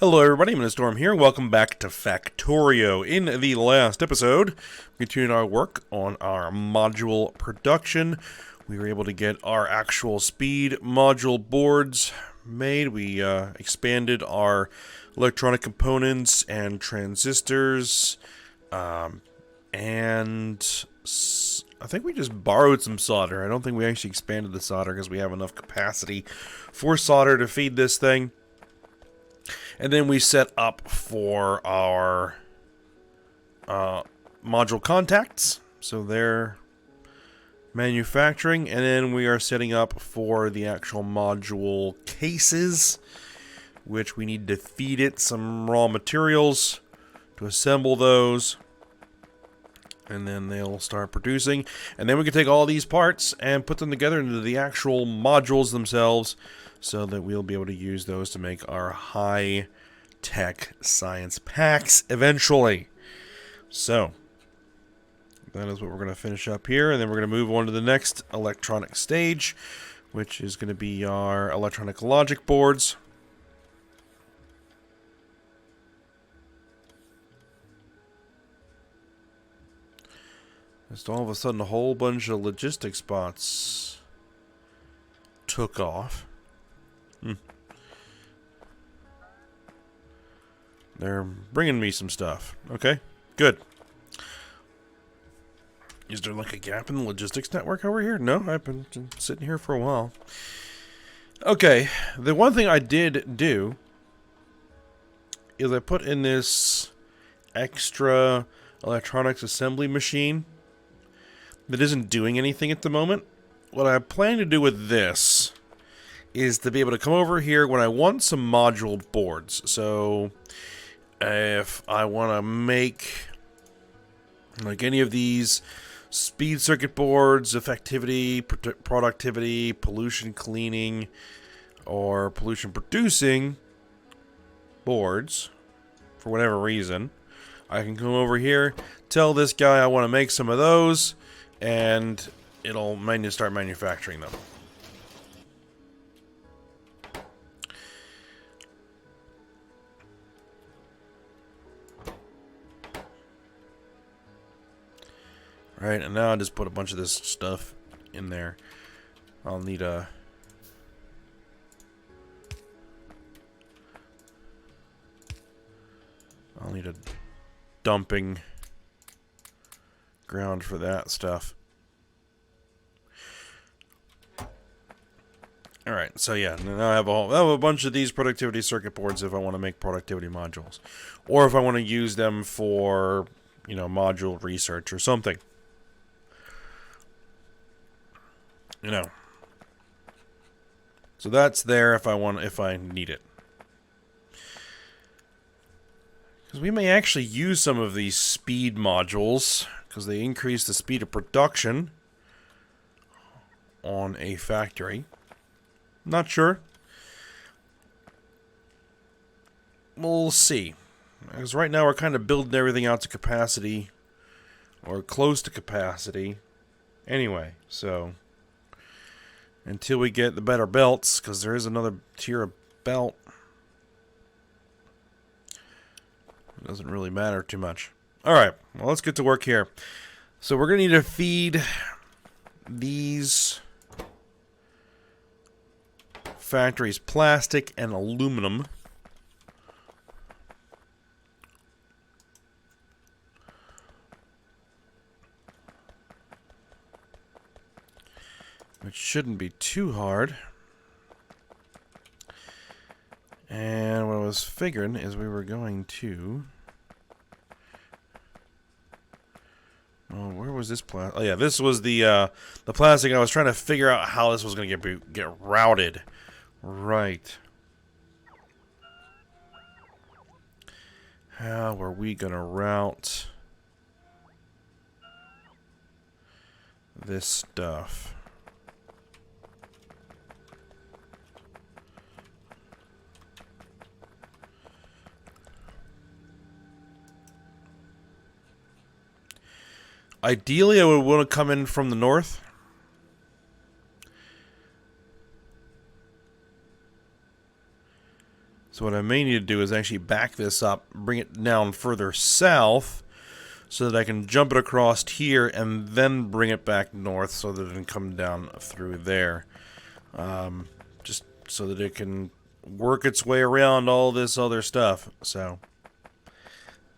Hello everybody, I'm Storm here. Welcome back to Factorio. In the last episode, we continued our work on our module production. We were able to get our actual speed module boards made. We expanded our electronic components and transistors, and I think we just borrowed some solder. I don't think we actually expanded the solder because we have enough capacity for solder to feed this thing. And then we set up for our module contacts. So they're manufacturing. And then we are setting up for the actual module cases, which we need to feed it some raw materials to assemble those. And then they'll start producing. And then we can take all these parts and put them together into the actual modules themselves, so that we'll be able to use those to make our high-tech science packs eventually. So, that is what we're going to finish up here, and then we're going to move on to the next electronic stage, which is going to be our electronic logic boards. Just all of a sudden, a whole bunch of logistic spots took off. They're bringing me some stuff. Okay, good. Is there like a gap in the logistics network over here? No, I've been sitting here for a while. Okay, the one thing I did do is I put in this extra electronics assembly machine that isn't doing anything at the moment. What I plan to do with this is to be able to come over here when I want some module boards. So if I want to make like any of these speed circuit boards, effectivity, productivity, pollution cleaning, or pollution producing boards, for whatever reason, I can come over here, tell this guy I want to make some of those, and it'll start manufacturing them. Right, and now I just put a bunch of this stuff in there. I'll need a dumping ground for that stuff. Alright, so yeah, now I have a bunch of these productivity circuit boards if I want to make productivity modules. Or if I want to use them for, module research or something. So that's there if I need it. Because we may actually use some of these speed modules, because they increase the speed of production on a factory. Not sure. We'll see. Because right now we're kind of building everything out to capacity, or close to capacity. Anyway, so until we get the better belts, because there is another tier of belt, it doesn't really matter too much. Alright, well, let's get to work here. So we're going to need to feed these factories plastic and aluminum. Which shouldn't be too hard. And what I was figuring is we were going to... Oh, where was this plastic? Oh yeah, this was the plastic. I was trying to figure out how this was going to get routed. Right. How are we going to route this stuff? Ideally, I would want to come in from the north. So what I may need to do is actually back this up, bring it down further south, so that I can jump it across here and then bring it back north so that it can come down through there. Just so that it can work its way around all this other stuff. So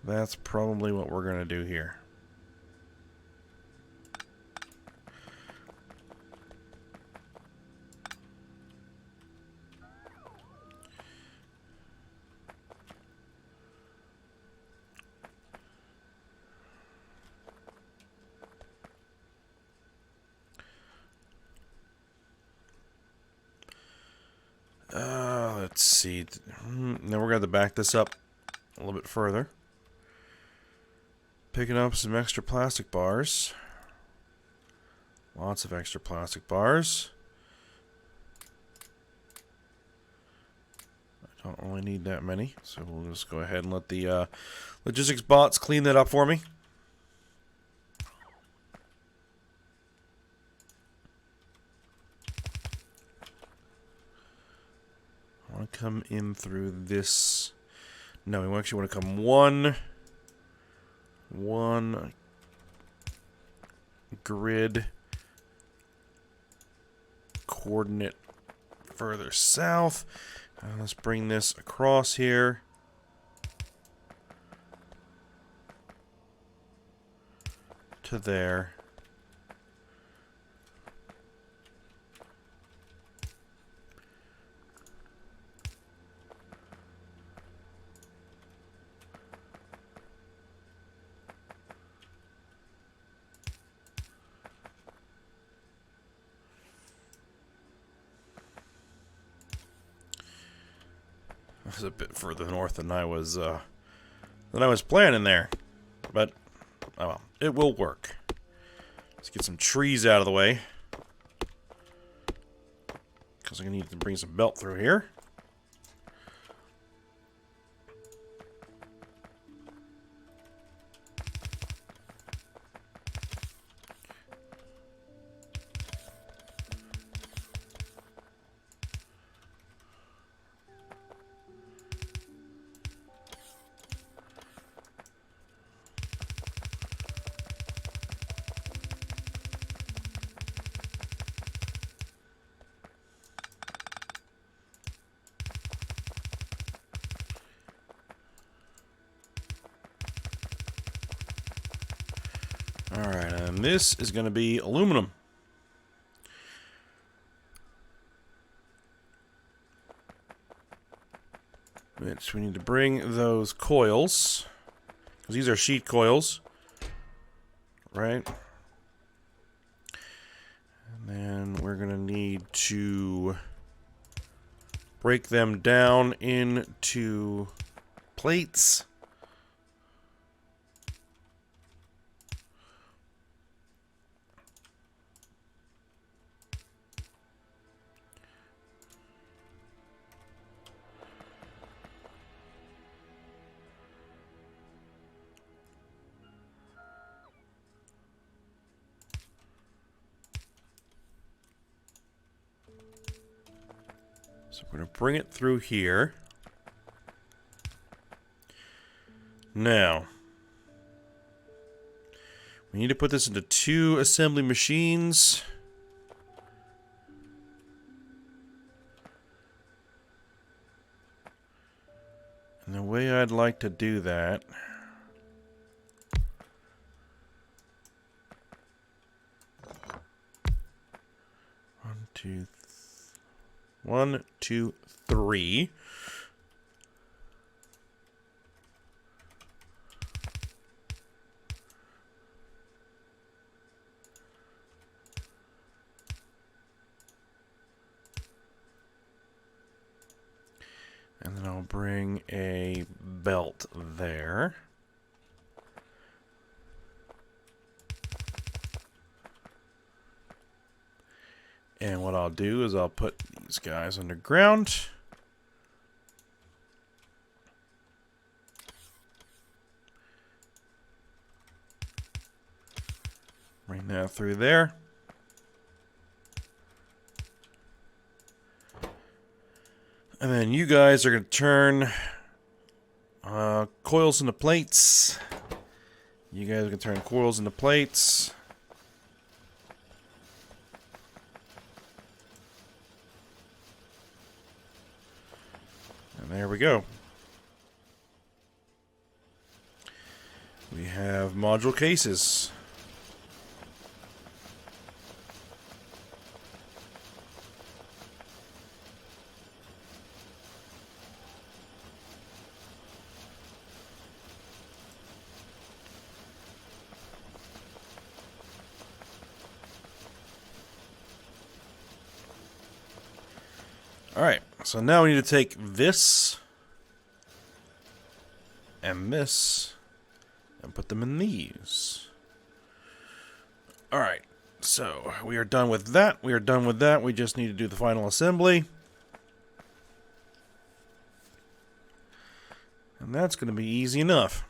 that's probably what we're going to do here. Let's see. Now we're going to back this up a little bit further. Picking up some extra plastic bars. Lots of extra plastic bars. I don't really need that many, so we'll just go ahead and let the logistics bots clean that up for me. I want to come in through this. No, we actually want to come one grid coordinate further south. Let's bring this across here. To there. This is a bit further north than I was planning there, but oh well, it will work. Let's get some trees out of the way, because I'm gonna need to bring some belt through here. Alright, and this is going to be aluminum. Which we need to bring those coils, because these are sheet coils, right? And then we're going to need to break them down into plates. So we're going to bring it through here. Now, we need to put this into 2 assembly machines. And the way I'd like to do that... One, two, three. And then I'll bring a belt there. And what I'll do is I'll put these guys underground. Bring that through there. And then you guys are going to turn coils into plates. You guys are going to turn coils into plates. And there we go. We have module cases. Alright, so now we need to take this and this and put them in these. Alright, so we are done with that. We are done with that. We just need to do the final assembly. And that's going to be easy enough.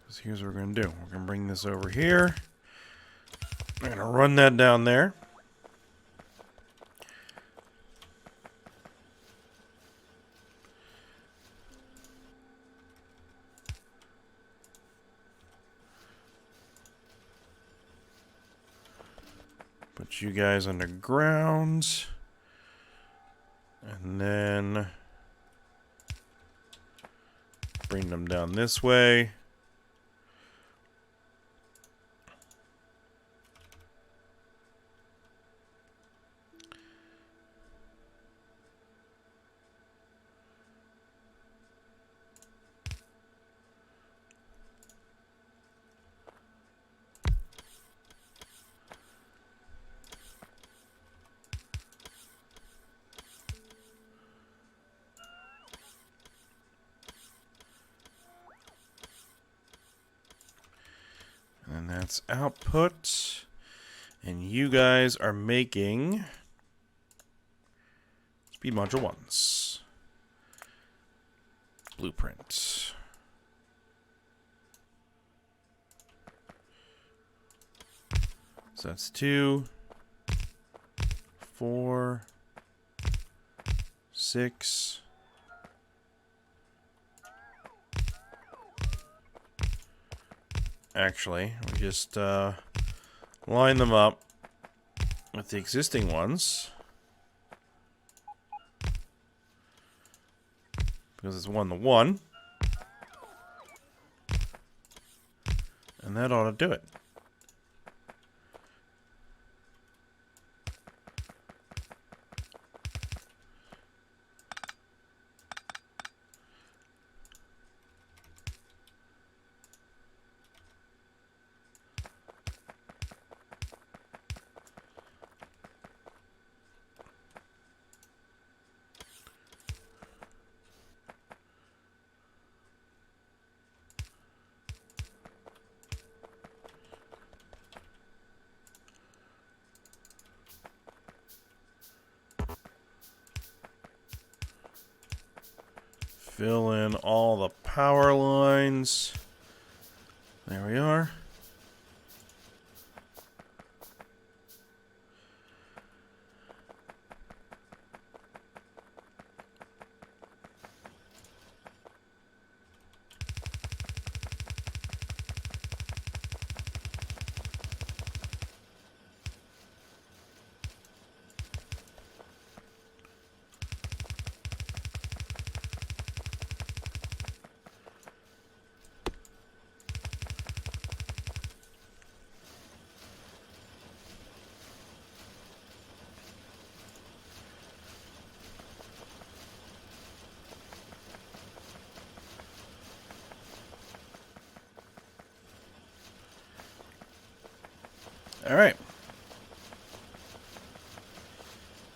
So here's what we're going to do. We're going to bring this over here. We're going to run that down there. Put you guys underground. And then bring them down this way. And that's output. And you guys are making speed module 1s. Blueprint. So that's 2, 4, 6. Actually, we just line them up with the existing ones. Because it's 1 to 1. And that ought to do it. Fill in all the power lines. There we are. All right.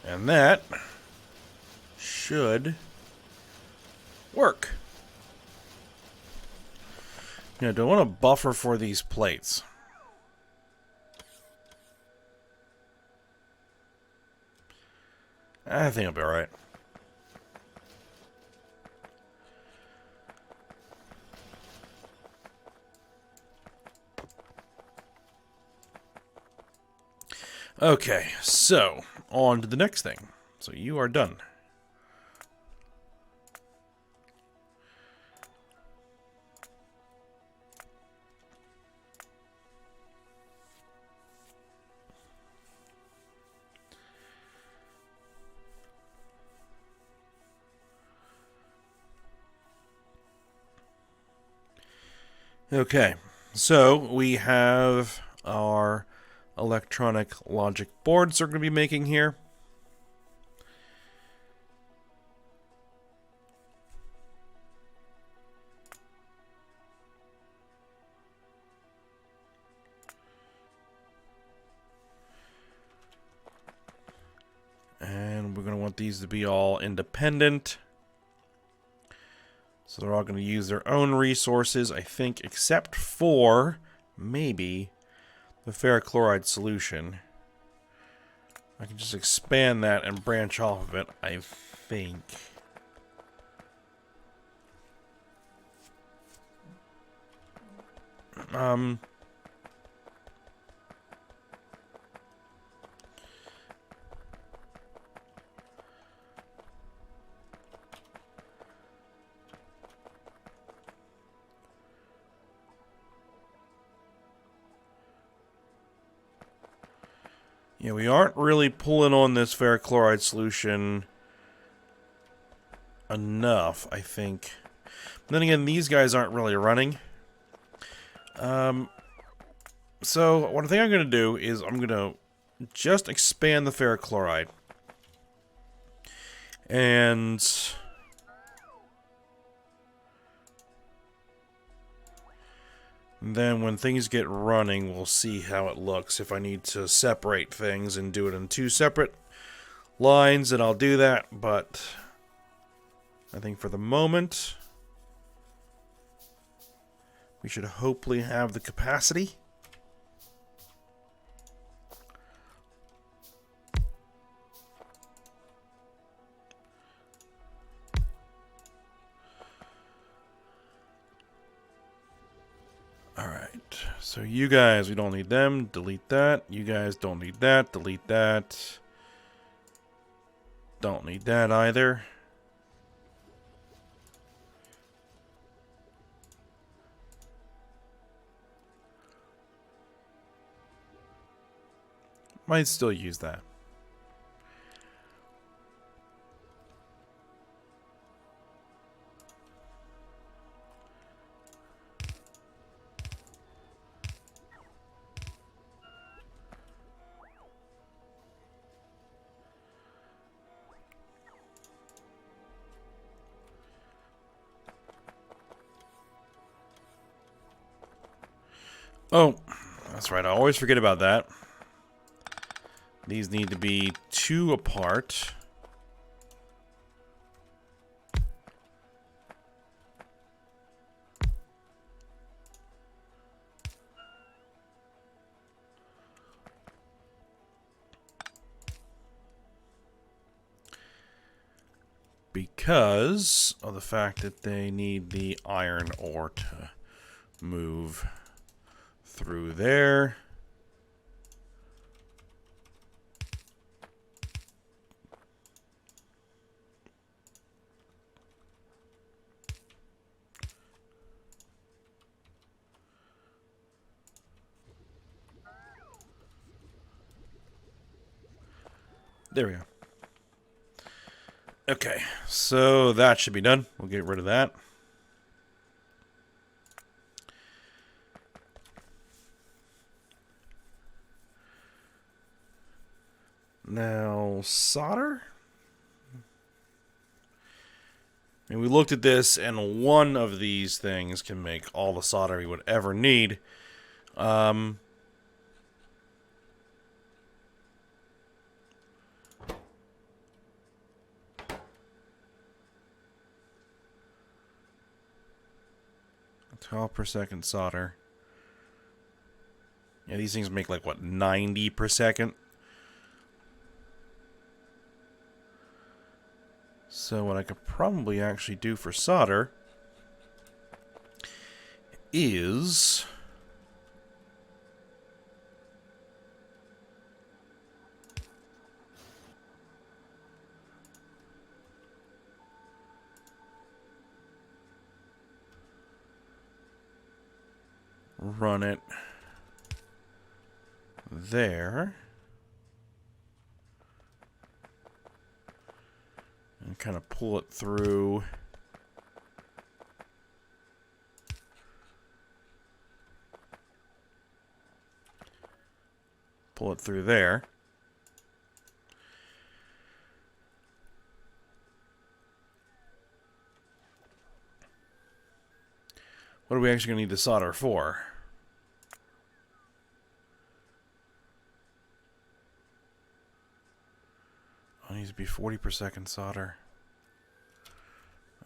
And that should work. Now, do I want a buffer for these plates? I think it'll be alright. Okay, so on to the next thing. So you are done. Okay, so we have our electronic logic boards we're going to be making here. And we're going to want these to be all independent. So they're all going to use their own resources, I think, except for maybe the ferrochloride solution. I can just expand that and branch off of it, I think. Yeah, we aren't really pulling on this ferrochloride solution enough, I think. But then again, these guys aren't really running. So what I think I'm going to do is I'm going to just expand the ferrochloride. And then when things get running, we'll see how it looks. If I need to separate things and do it in two separate lines, then I'll do that. But I think for the moment, we should hopefully have the capacity. Alright, so you guys, we don't need them. Delete that. You guys don't need that. Delete that. Don't need that either. Might still use that. Oh, that's right. I always forget about that. These need to be 2 apart. Because of the fact that they need the iron ore to move through there. There we go. Okay, so that should be done. We'll get rid of that. Now, solder? And we looked at this, and one of these things can make all the solder we would ever need. Per second solder. Yeah, these things make like, what, 90 per second? So what I could probably actually do for solder is run it there. And kind of pull it through. Pull it through there. What are we actually going to need the solder for? It needs to be 40 per second solder.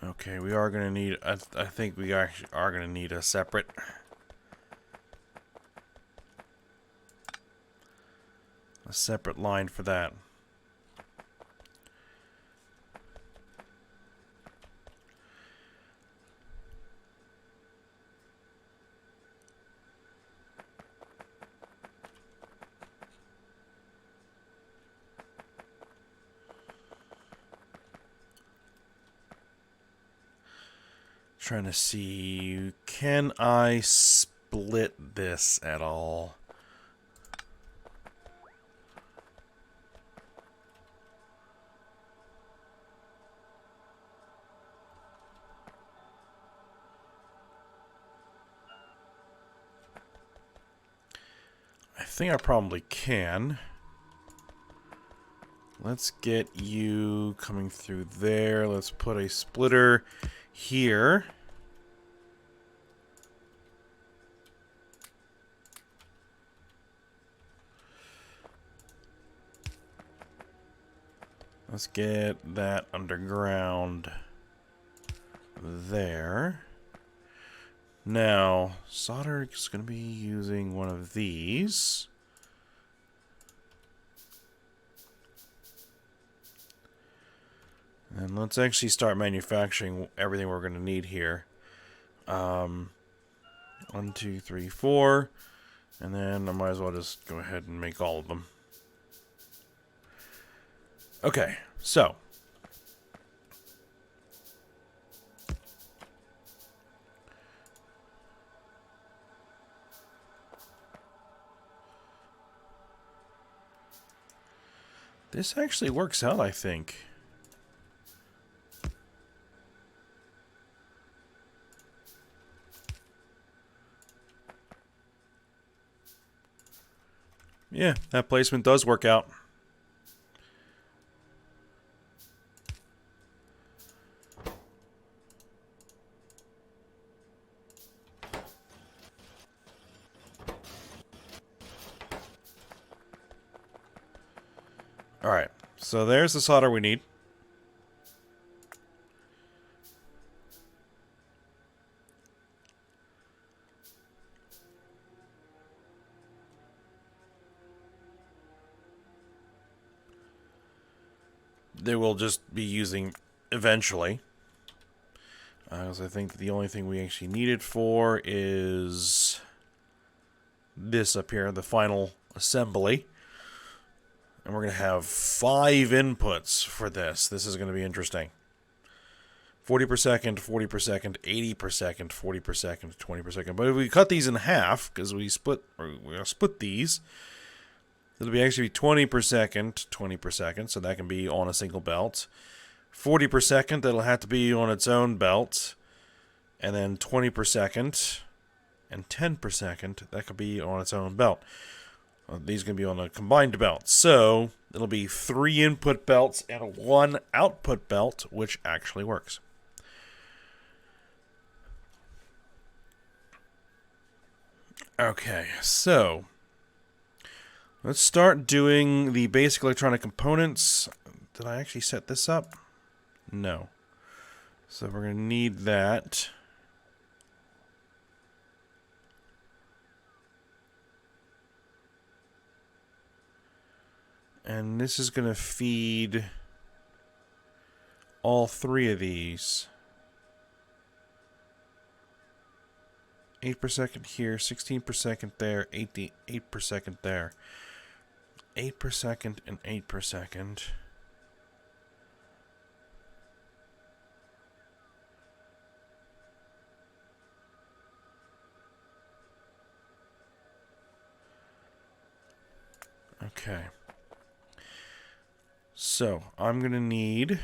Okay, we are going to need, I think we actually are going to need a separate line for that. Trying to see, can I split this at all? I think I probably can. Let's get you coming through there. Let's put a splitter here. Let's get that underground there. Now, solder is going to be using one of these. And let's actually start manufacturing everything we're going to need here. 1, 2, 3, 4. And then I might as well just go ahead and make all of them. Okay, so. This actually works out, I think. Yeah, that placement does work out. Alright, so there's the solder we need. They will just be using eventually. Because I think the only thing we actually need it for is this up here, the final assembly. And we're going to have 5 inputs for this. This is going to be interesting. 40 per second, 40 per second, 80 per second, 40 per second, 20 per second. But if we cut these in half, because we're going to split these, it'll be actually 20 per second, 20 per second, so that can be on a single belt. 40 per second, that'll have to be on its own belt. And then 20 per second and 10 per second, that could be on its own belt. These are going to be on a combined belt. So it'll be 3 input belts and 1 output belt, which actually works. Okay, so let's start doing the basic electronic components. Did I actually set this up? No. So we're going to need that. And this is going to feed all 3 of these. 8 per second here, 16 per second there, 8 per second there. 8 per second and 8 per second. Okay. So, I'm going to need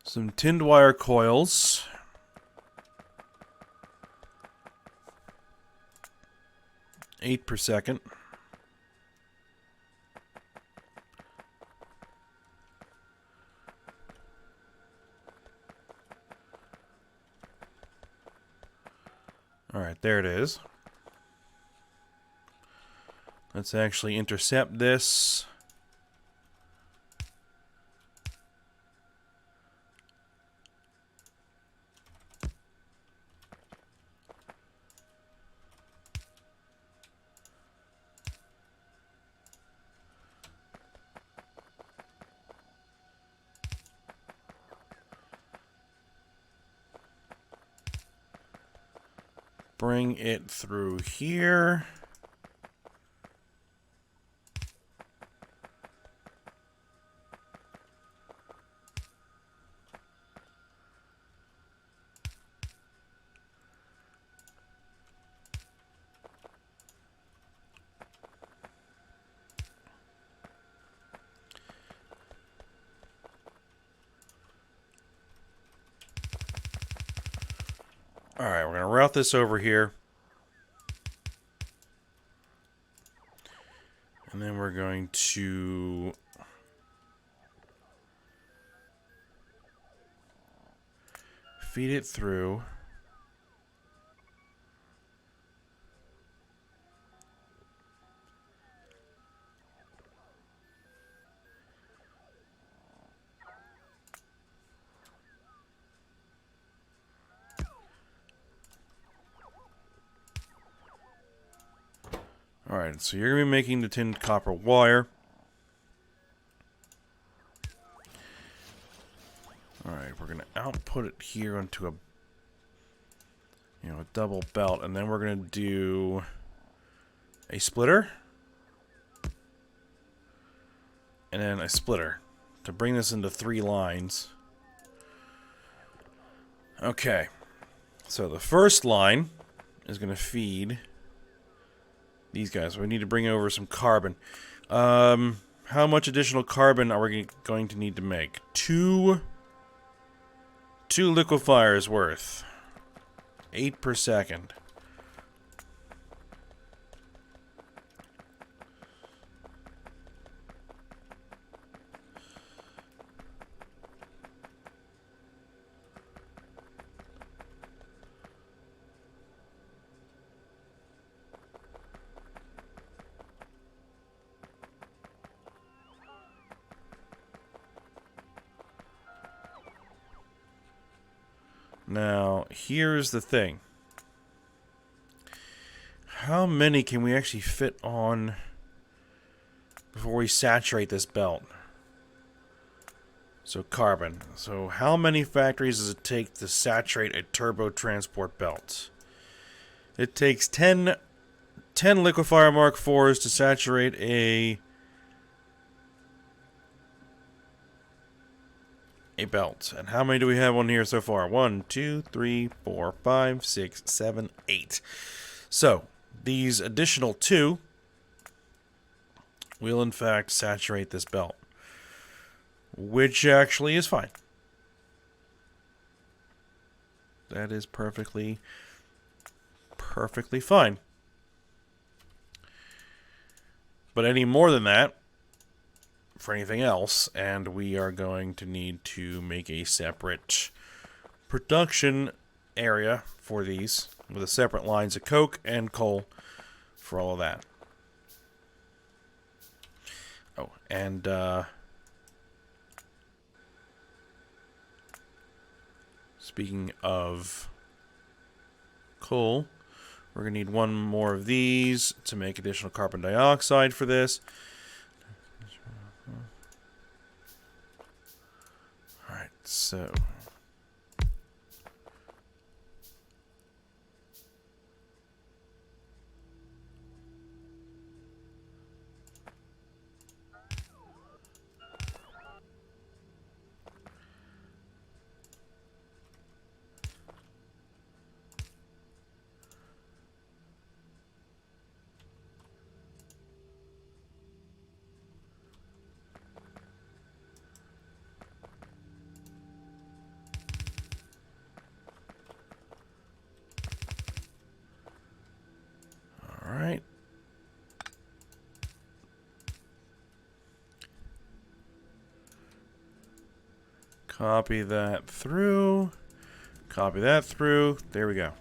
some tinned wire coils. Eight per second. Alright, there it is. Let's actually intercept this. Bring it through here. Alright, we're going to route this over here. And then we're going to feed it through. Alright, so you're going to be making the tinned copper wire. Alright, we're going to output it here onto a double belt, and then we're going to do a splitter. And then a splitter to bring this into 3 lines. Okay, so the first line is going to feed these guys. We need to bring over some carbon. How much additional carbon are we going to need to make? Two liquefiers worth. 8 per second. Now, here's the thing. How many can we actually fit on before we saturate this belt? So, carbon. So, how many factories does it take to saturate a turbo transport belt? It takes 10 liquefier Mark IVs to saturate a belt. And how many do we have on here so far? 1, 2, 3, 4, 5, 6, 7, 8. So, these additional 2 will in fact saturate this belt. Which actually is fine. That is perfectly fine. But any more than that, for anything else, and we are going to need to make a separate production area for these with a separate lines of coke and coal for all of that. Oh, and speaking of coal, we're going to need 1 more of these to make additional carbon dioxide for this. Alright, so Copy that through. Copy that through. There we go.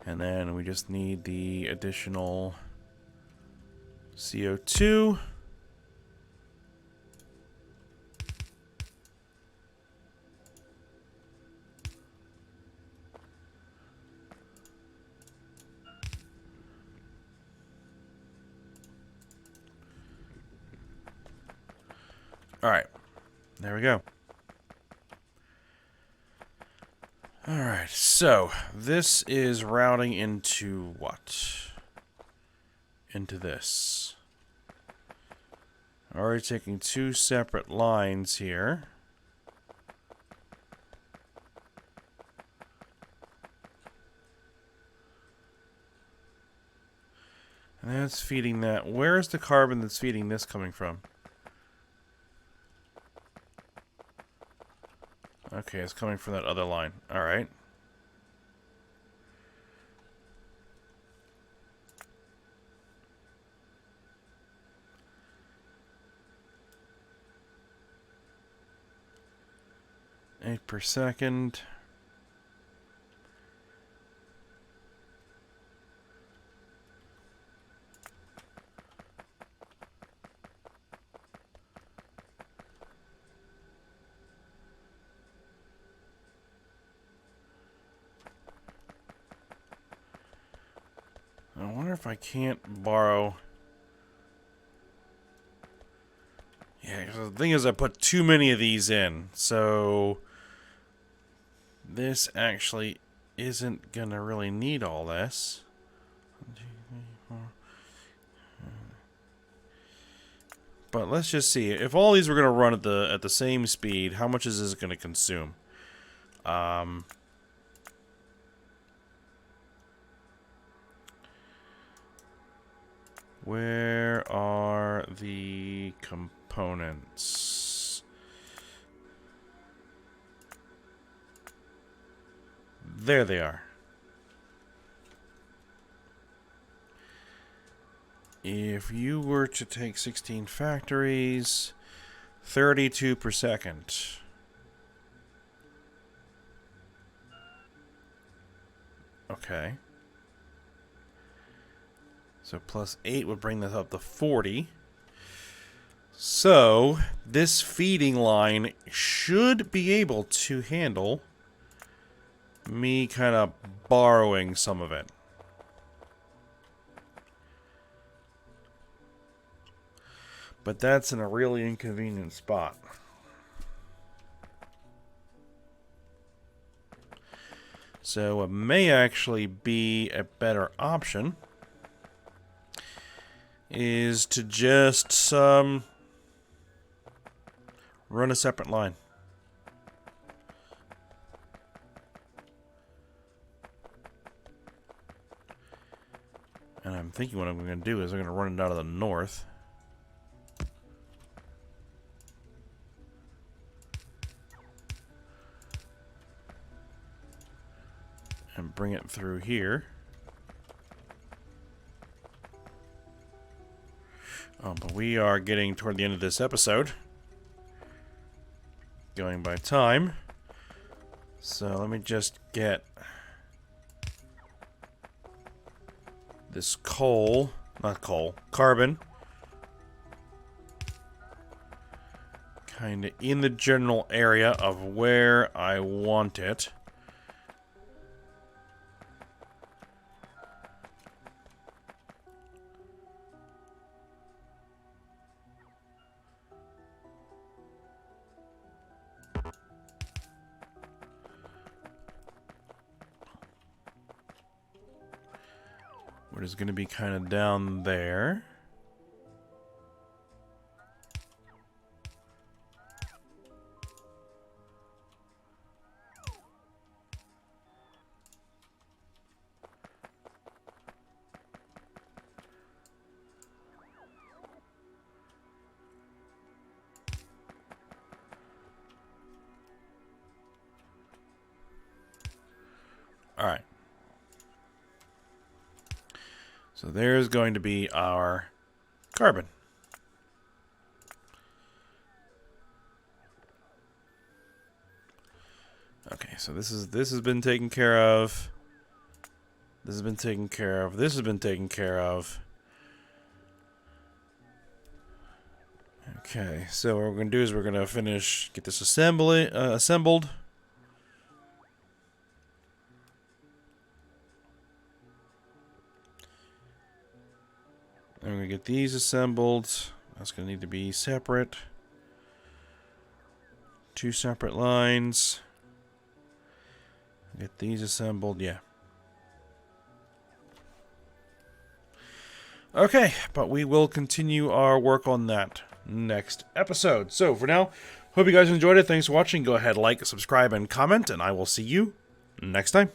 And then we just need the additional CO2. All right. There we go. Alright, so this is routing into what? Into this. Already taking two separate lines here. And that's feeding that. Where is the carbon that's feeding this coming from? Okay, it's coming from that other line. Alright. Eight per second. I wonder if I can't borrow. Yeah, the thing is I put too many of these in, so this actually isn't gonna really need all this. 1, 2, 3, 4. But let's just see. If all these were gonna run at the same speed, how much is this gonna consume? Where are the components? There they are. If you were to take 16 factories, 32 per second. Okay. So plus 8 would bring this up to 40. So this feeding line should be able to handle me kind of borrowing some of it. But that's in a really inconvenient spot. So it may actually be a better option is to just run a separate line. And I'm thinking what I'm going to do is I'm going to run it out of the north. And bring it through here. Oh, but we are getting toward the end of this episode. Going by time. So let me just get this coal, not coal, carbon. Kind of in the general area of where I want it. What is going to be kind of down there. All right. So there's going to be our carbon. so this has been taken care of. This has been taken care of. This has been taken care of. Okay, so what we're going to do is we're going to get this assembled. And we're going to get these assembled. That's going to need to be separate. 2 separate lines. Get these assembled, yeah. Okay, but we will continue our work on that next episode. So for now, hope you guys enjoyed it. Thanks for watching. Go ahead, like, subscribe, and comment, and I will see you next time.